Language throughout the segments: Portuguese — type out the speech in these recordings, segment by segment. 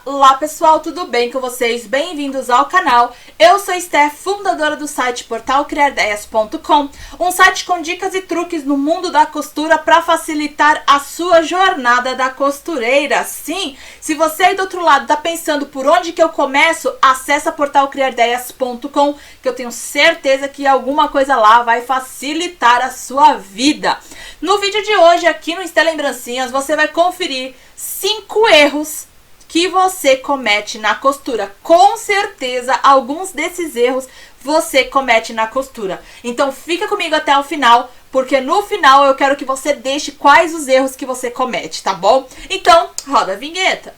Olá pessoal, tudo bem com vocês? Bem-vindos ao canal. Eu sou Esther, fundadora do site portalcriardeias.com, um site com dicas e truques no mundo da costura para facilitar a sua jornada da costureira. Sim, se você aí do outro lado está pensando por onde que eu começo, acessa portalcriardeias.com, que eu tenho certeza que alguma coisa lá vai facilitar a sua vida. No vídeo de hoje, aqui no Esther Lembrancinhas, você vai conferir 5 erros que você comete na costura. Com certeza, alguns desses erros você comete na costura. Então, fica comigo até o final, porque no final eu quero que você deixe quais os erros que você comete, tá bom? Então, roda a vinheta.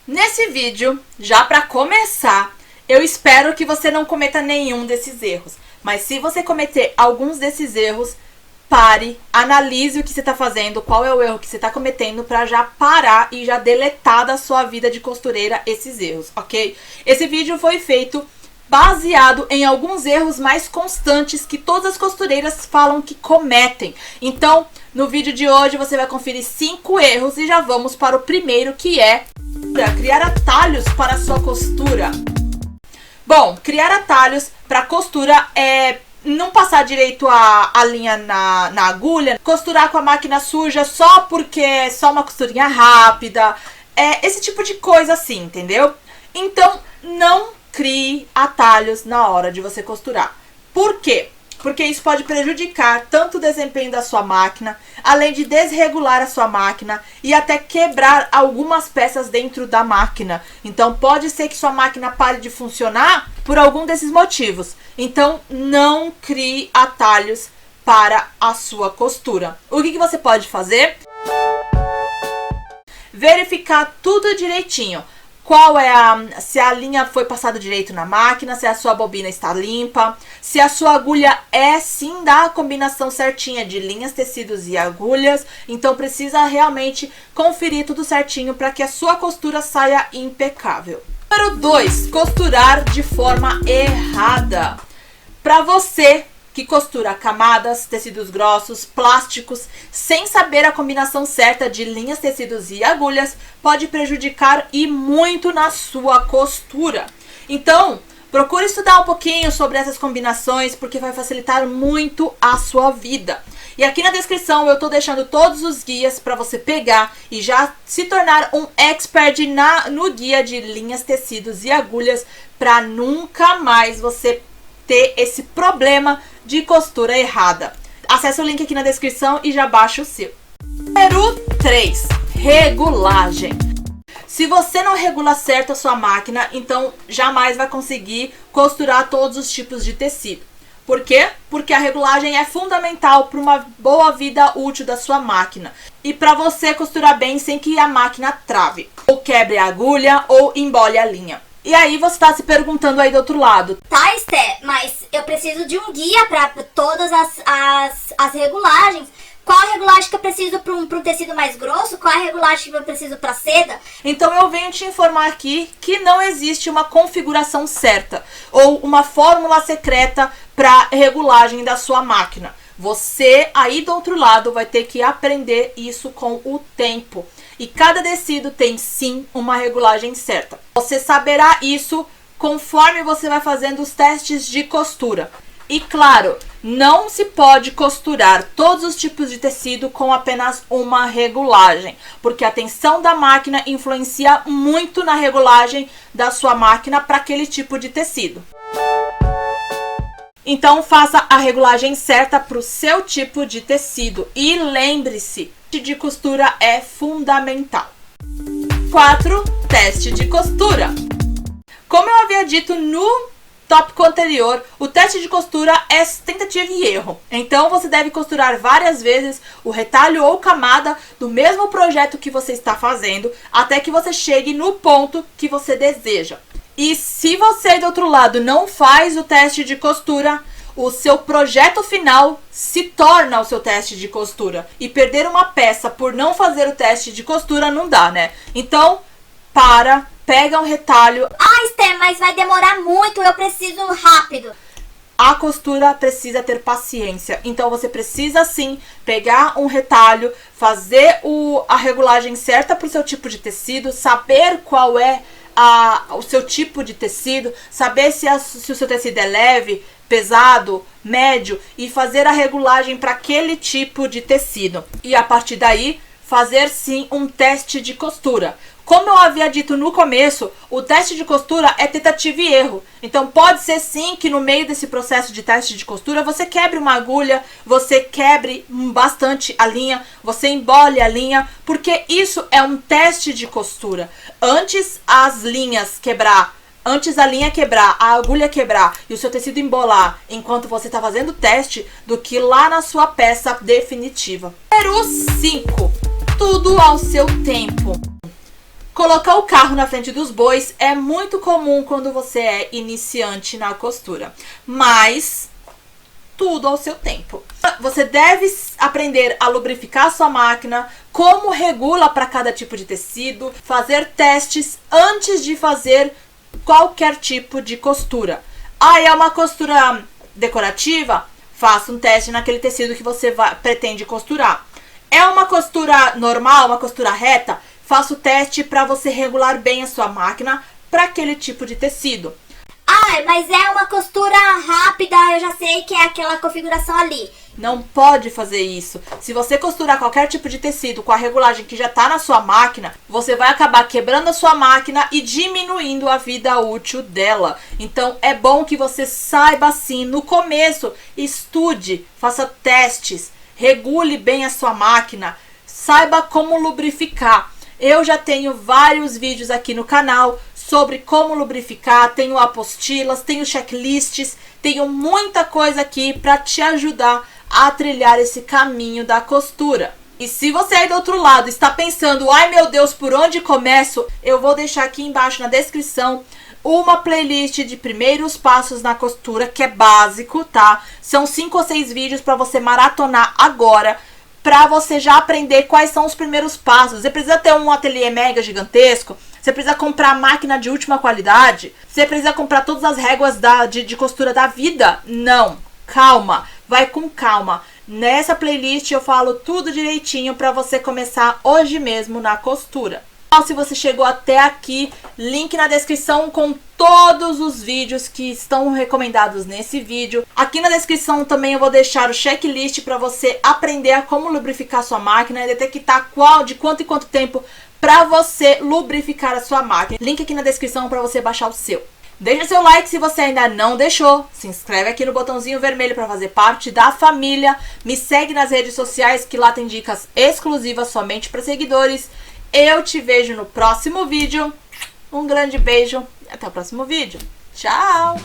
Nesse vídeo, já para começar, eu espero que você não cometa nenhum desses erros. Mas se você cometer alguns desses erros, pare, analise o que você está fazendo, qual é o erro que você está cometendo, para já parar e já deletar da sua vida de costureira esses erros, ok? Esse vídeo foi feito baseado em alguns erros mais constantes que todas as costureiras falam que cometem. Então, no vídeo de hoje você vai conferir 5 erros e já vamos para o primeiro, que é criar atalhos para a sua costura. Bom, criar atalhos para costura é não passar direito a linha na agulha, costurar com a máquina suja só porque é só uma costurinha rápida, esse tipo de coisa assim, entendeu? Então, não crie atalhos na hora de você costurar. Por quê? Porque isso pode prejudicar tanto o desempenho da sua máquina, além de desregular a sua máquina e até quebrar algumas peças dentro da máquina. Então pode ser que sua máquina pare de funcionar por algum desses motivos. Então não crie atalhos para a sua costura. O que você pode fazer? Verificar tudo direitinho. Se a linha foi passada direito na máquina, se a sua bobina está limpa, se a sua agulha é sim da combinação certinha de linhas, tecidos e agulhas. Então precisa realmente conferir tudo certinho para que a sua costura saia impecável. Número 2, costurar de forma errada. Para você que costura camadas, tecidos grossos, plásticos, sem saber a combinação certa de linhas, tecidos e agulhas, pode prejudicar e muito na sua costura. Então, procure estudar um pouquinho sobre essas combinações, porque vai facilitar muito a sua vida. E aqui na descrição eu tô deixando todos os guias para você pegar e já se tornar um expert no guia de linhas, tecidos e agulhas, para nunca mais você ter esse problema de costura errada. Acesse o link aqui na descrição e já baixa o seu. Número 3, regulagem. Se você não regula certo a sua máquina, então jamais vai conseguir costurar todos os tipos de tecido. Por quê? Porque a regulagem é fundamental para uma boa vida útil da sua máquina e para você costurar bem sem que a máquina trave, ou quebre a agulha, ou embole a linha. E aí você tá se perguntando aí do outro lado: tá, Esther, mas eu preciso de um guia para todas as regulagens. Qual a regulagem que eu preciso para um tecido mais grosso? Qual a regulagem que eu preciso para seda? Então eu venho te informar aqui que não existe uma configuração certa ou uma fórmula secreta para regulagem da sua máquina. Você aí do outro lado vai ter que aprender isso com o tempo. E cada tecido tem sim uma regulagem certa. Você saberá isso conforme você vai fazendo os testes de costura. E claro, não se pode costurar todos os tipos de tecido com apenas uma regulagem, porque a tensão da máquina influencia muito na regulagem da sua máquina para aquele tipo de tecido. Então faça a regulagem certa para o seu tipo de tecido e lembre-se, de costura é fundamental. 4, teste de costura. Como eu havia dito no tópico anterior, o teste de costura é tentativa e erro. Então você deve costurar várias vezes o retalho ou camada do mesmo projeto que você está fazendo, até que você chegue no ponto que você deseja. E se você do outro lado não faz o teste de costura, o seu projeto final se torna o seu teste de costura. E perder uma peça por não fazer o teste de costura não dá, né? Então, pega um retalho. Ah, Esther, mas vai demorar muito, eu preciso rápido. A costura precisa ter paciência, então você precisa sim pegar um retalho, fazer a regulagem certa para o seu tipo de tecido, saber qual é o seu tipo de tecido, saber se o seu tecido é leve, pesado, médio e fazer a regulagem para aquele tipo de tecido. E a partir daí, fazer sim um teste de costura. Como eu havia dito no começo, o teste de costura é tentativa e erro. Então pode ser sim que no meio desse processo de teste de costura você quebre uma agulha, você quebre bastante a linha, você embole a linha, porque isso é um teste de costura. Antes a linha quebrar, a agulha quebrar e o seu tecido embolar enquanto você está fazendo o teste, do que lá na sua peça definitiva. Número 5. Tudo ao seu tempo. Colocar o carro na frente dos bois é muito comum quando você é iniciante na costura, mas tudo ao seu tempo. Você deve aprender a lubrificar a sua máquina, como regula para cada tipo de tecido, fazer testes antes de fazer qualquer tipo de costura. É uma costura decorativa? Faça um teste naquele tecido que você pretende costurar. É uma costura normal, uma costura reta? Faça o teste para você regular bem a sua máquina para aquele tipo de tecido. Mas é uma costura rápida, eu já sei que é aquela configuração ali. Não pode fazer isso. Se você costurar qualquer tipo de tecido com a regulagem que já está na sua máquina, você vai acabar quebrando a sua máquina e diminuindo a vida útil dela. Então é bom que você saiba assim, no começo, estude, faça testes, regule bem a sua máquina, saiba como lubrificar. Eu já tenho vários vídeos aqui no canal sobre como lubrificar, tenho apostilas, tenho checklists, tenho muita coisa aqui para te ajudar a trilhar esse caminho da costura. E se você aí do outro lado está pensando, ai meu Deus, por onde começo? Eu vou deixar aqui embaixo na descrição uma playlist de primeiros passos na costura, que é básico, tá? São 5 ou 6 vídeos para você maratonar agora, para você já aprender quais são os primeiros passos. Você precisa ter um ateliê mega gigantesco, você precisa comprar máquina de última qualidade, você precisa comprar todas as réguas de costura da vida? Não, calma, vai com calma. Nessa playlist eu falo tudo direitinho para você começar hoje mesmo na costura. Se você chegou até aqui, link na descrição com todos os vídeos que estão recomendados nesse vídeo. Aqui na descrição também eu vou deixar o checklist para você aprender a como lubrificar sua máquina e detectar de quanto em quanto tempo para você lubrificar a sua máquina. Link aqui na descrição para você baixar o seu. Deixa seu like se você ainda não deixou, se inscreve aqui no botãozinho vermelho para fazer parte da família, me segue nas redes sociais que lá tem dicas exclusivas somente para seguidores. Eu te vejo no próximo vídeo. Um grande beijo e até o próximo vídeo. Tchau!